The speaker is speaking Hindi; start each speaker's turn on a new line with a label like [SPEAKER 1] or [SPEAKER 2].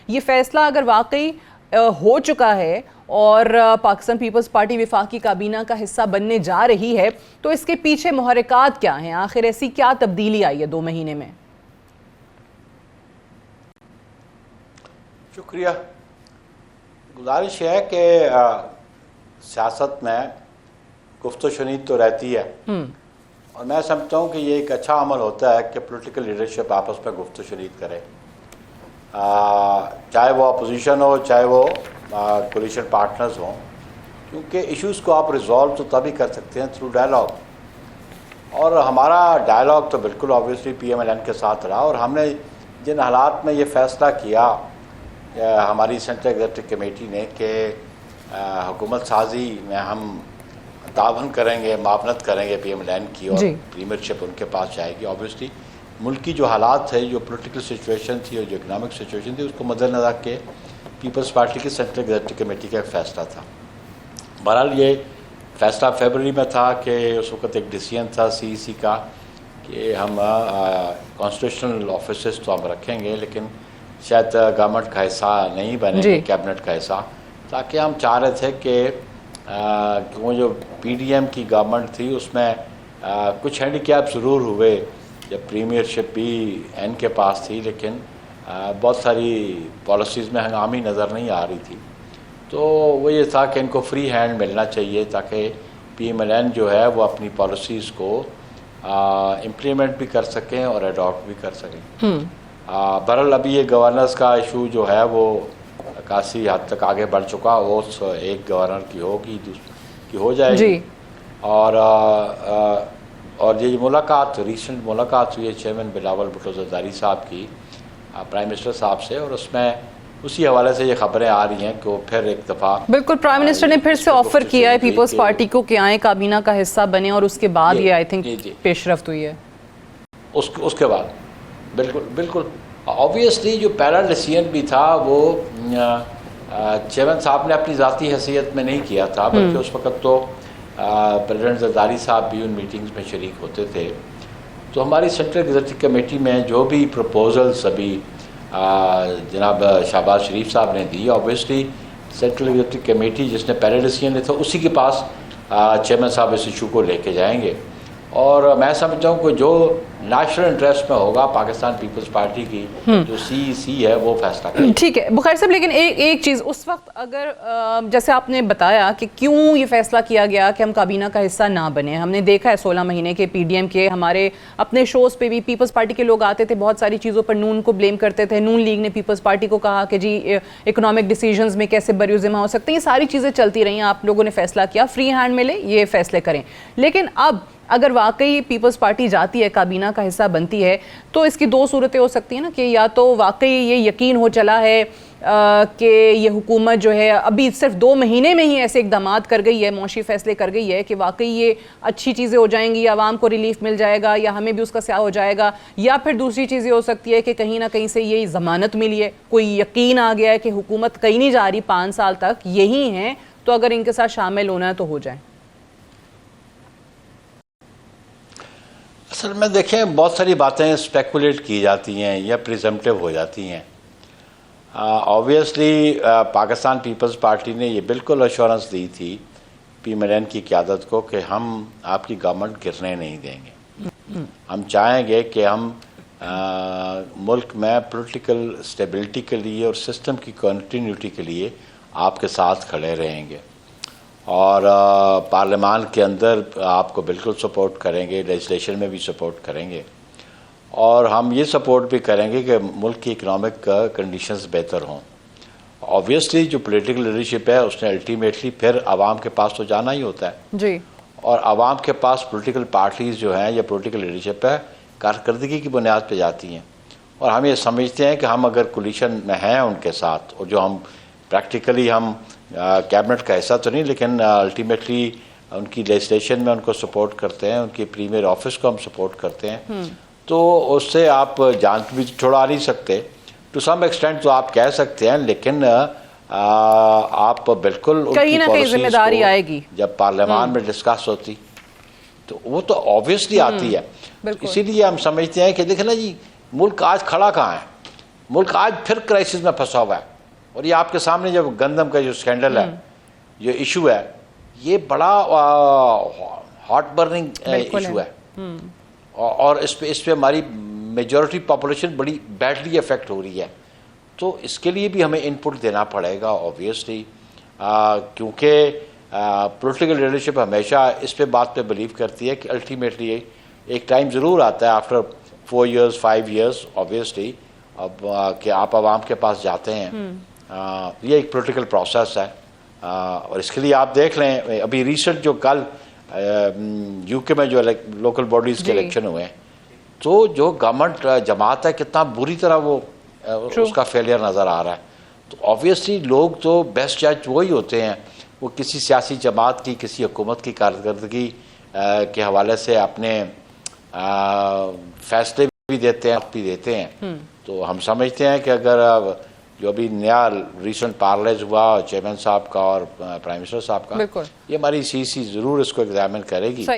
[SPEAKER 1] ये फैसला अगर वाकई हो चुका है और पाकिस्तान पीपल्स पार्टी वफाकी काबीना का हिस्सा बनने जा रही है, तो इसके पीछे मुहर्रिकात क्या हैं? आखिर ऐसी क्या तब्दीली आई है 2 महीने में?
[SPEAKER 2] शुक्रिया। गुजारिश है कि सियासत में गुफ्तो शुनीद तो रहती है, और मैं समझता हूँ कि ये एक अच्छा अमल होता है कि पॉलिटिकल लीडरशिप आपस में गुफ्तो शुनीद करे, चाहे वो अपोजिशन हो, चाहे वो कोलिशन पार्टनर्स हों, क्योंकि इश्यूज़ को आप रिजॉल्व तो तभी कर सकते हैं थ्रू डायलॉग। और हमारा डायलॉग तो बिल्कुल ऑब्वियसली PMLN के साथ रहा, और हमने जिन हालात में ये फ़ैसला किया हमारी सेंट्रल एग्जीक्यूटिव कमेटी ने कि हुकूमत साजी में हम तावन करेंगे, मावनत करेंगे PMLN की, और प्रीमियरशिप उनके पास जाएगी। ऑब्वियसली मुल्क की जो हालात थे, जो पॉलिटिकल सिचुएशन थी और जो इकनॉमिक सिचुएशन थी, उसको मद्देनजर रख के पीपल्स पार्टी की सेंट्रल एग्जीक्यूटिव कमेटी का एक फ़ैसला था। बहरहाल ये फ़ैसला फरवरी में था कि उस वक़्त एक डिसीजन था CEC का कि हम कॉन्स्टिट्यूशनल ऑफिसेस तो हम रखेंगे, लेकिन शायद गवर्नमेंट का हिस्सा नहीं बनेंगे, कैबिनेट का हिस्सा, ताकि हम चाह रहे थे कि वो जो PDM की गवर्नमेंट थी उसमें कुछ हैंडीकैप ज़रूर हुए, जब प्रीमियरशिप भी N के पास थी, लेकिन बहुत सारी पॉलिसीज़ में हंगामी नज़र नहीं आ रही थी। तो वो ये था कि इनको फ्री हैंड मिलना चाहिए ताकि PMLN जो है वो अपनी पॉलिसीज़ को इम्प्लीमेंट भी कर सकें और अडॉप्ट भी कर सकें। बहरहाल अभी ये गवर्नर्स का इशू जो है वो काफ़ी हद तक आगे बढ़ चुका, वो एक गवर्नर की होगी, की हो जाएगी। और ये मुलाकात, रीसेंट मुलाकात हुई है चेयरमैन बिलावल भुट्टो ज़रदारी साहब की प्राइम मिनिस्टर साहब से, और उसमें उसी हवाले से ये खबरें आ रही हैं कि वो फिर एक दफ़ा बिल्कुल
[SPEAKER 1] प्राइम मिनिस्टर ने फिर से ऑफर किया है पीपल्स पार्टी को कि आए काबीना का हिस्सा बने, और उसके बाद ये आई थिंक पेशरफ्त हुई है।
[SPEAKER 2] उसके बाद बिल्कुल ऑब्वियसली जो पहला डिसीजन भी था वो चेयरमैन साहब ने अपनी ज़ाती हैसियत में नहीं किया था, बल्कि उस वक़्त तो प्रेसिडेंट ज़रदारी साहब भी उन मीटिंग्स में शरीक होते थे। तो हमारी सेंट्रल एग्जीक्यूटिव कमेटी में जो भी प्रपोजल्स अभी जनाब शहबाज शरीफ साहब ने दी, ऑब्वियसली सेंट्रल एग्जीक्यूटिव कमेटी जिसने पहले डिसीजन लिया था उसी के पास चेयरमैन साहब इस इशू को लेके जाएंगे, और मैं समझता हूँ कि जो नेशनल इंटरेस्ट में होगा पाकिस्तान पीपल्स पार्टी की जो CEC है वो फैसला करेगी।
[SPEAKER 1] ठीक है बुखारी साहब, लेकिन एक चीज़ उस वक्त अगर जैसे आपने बताया कि क्यों ये फैसला किया गया कि हम काबीना का हिस्सा ना बने, हमने देखा है 16 महीने के PDM के हमारे अपने शोज़ पे भी पीपल्स पार्टी के लोग आते थे, बहुत सारी चीज़ों पर नून को ब्लेम करते थे। नून लीग ने पीपल्स पार्टी को कहा कि जी इकोनॉमिक डिसीजंस में कैसे बरूज़िमा हो सकते हैं, ये सारी चीज़ें चलती रही। आप लोगों ने फैसला किया फ्री हैंड मिले, ये फैसले करें, लेकिन अब अगर वाकई पीपल्स पार्टी जाती है, काबीना का हिस्सा बनती है, तो इसकी 2 सूरतें हो सकती हैं ना, कि या तो वाकई ये यकीन हो चला है कि ये हुकूमत जो है अभी सिर्फ 2 महीने में ही ऐसे इकदाम कर गई है, मौशी फैसले कर गई है कि वाकई ये अच्छी चीज़ें हो जाएंगी, आवाम को रिलीफ मिल जाएगा या हमें भी उसका स्याह हो जाएगा, या फिर दूसरी चीज़ ये हो सकती है कि कहीं ना कहीं से ये ज़मानत मिली है, कोई यकीन आ गया है कि हुकूमत कहीं नहीं जा रही, 5 साल तक यही हैं, तो अगर इनके साथ शामिल होना है तो हो जाए।
[SPEAKER 2] असल में देखें, बहुत सारी बातें स्पेकुलेट की जाती हैं या प्रिजम्पटिव हो जाती हैं। ऑब्वियसली पाकिस्तान पीपल्स पार्टी ने ये बिल्कुल अश्योरेंस दी थी PMLN की क़यादत को कि हम आपकी गवर्नमेंट गिरने नहीं देंगे, हम चाहेंगे कि हम मुल्क में पॉलिटिकल स्टेबिलिटी के लिए और सिस्टम की कंटिन्यूटी के लिए आपके साथ खड़े रहेंगे, और पार्लियामान के अंदर आपको बिल्कुल सपोर्ट करेंगे, लेजिस्लेशन में भी सपोर्ट करेंगे, और हम ये सपोर्ट भी करेंगे कि मुल्क की इकनॉमिक कंडीशंस बेहतर हों। ऑब्वियसली जो पॉलिटिकल लीडरशिप है उसने अल्टीमेटली फिर आवाम के पास तो जाना ही होता है
[SPEAKER 1] जी, और
[SPEAKER 2] आवाम के पास पॉलिटिकल पार्टीज़ जो हैं या पॉलिटिकल लीडरशिप है कारकर्दगी की बुनियाद पर जाती हैं, और हम ये समझते हैं कि हम अगर कोलिशन में हैं उनके साथ, और जो हम प्रैक्टिकली हम कैबिनेट का हिस्सा तो नहीं, लेकिन अल्टीमेटली उनकी लेजिस्लेशन में उनको सपोर्ट करते हैं, उनकी प्रीमियर ऑफिस को हम सपोर्ट करते हैं, तो उससे आप जान भी छुड़ा नहीं सकते टू सम एक्सटेंट, तो आप कह सकते हैं, लेकिन आप बिल्कुल
[SPEAKER 1] कहीं ना कहीं जिम्मेदारी आएगी
[SPEAKER 2] जब पार्लियामान में डिस्कस होती, तो वो तो ऑब्वियसली आती है। इसीलिए हम समझते हैं कि देखें ना जी, मुल्क आज खड़ा कहाँ है, मुल्क आज फिर क्राइसिस में फंसा हुआ है। और ये आपके सामने जब गंदम का जो स्कैंडल है, जो इशू है, ये बड़ा हॉट बर्निंग इशू है। और इस पे हमारी मेजॉरिटी पॉपुलेशन बड़ी बैडली अफेक्ट हो रही है। तो इसके लिए भी हमें इनपुट देना पड़ेगा ऑब्वियसली, क्योंकि पॉलिटिकल लीडरशिप हमेशा इस पे बात पे बिलीव करती है कि अल्टीमेटली एक टाइम ज़रूर आता है आफ्टर 4 years 5 years ऑब्वियसली, अब कि आप आवाम के पास जाते हैं। ये एक पॉलिटिकल प्रोसेस है। और इसके लिए आप देख लें, अभी रिसेंट जो कल यूके में जो लोकल बॉडीज़ के इलेक्शन हुए हैं, तो जो गवर्नमेंट जमात है कितना बुरी तरह वो उसका फेलियर नज़र आ रहा है। तो ऑब्वियसली लोग तो बेस्ट जज वही होते हैं, वो किसी सियासी जमात की, किसी हुकूमत की कारकर्दगी के हवाले से अपने फैसले भी देते हैं। तो हम समझते हैं कि अगर जो अभी नया रिसेंट पार्लेज हुआ चेयरमैन साहब का और प्राइम मिनिस्टर साहब का, ये हमारी सीसी ज़रूर इसको एग्जामिन करेगी।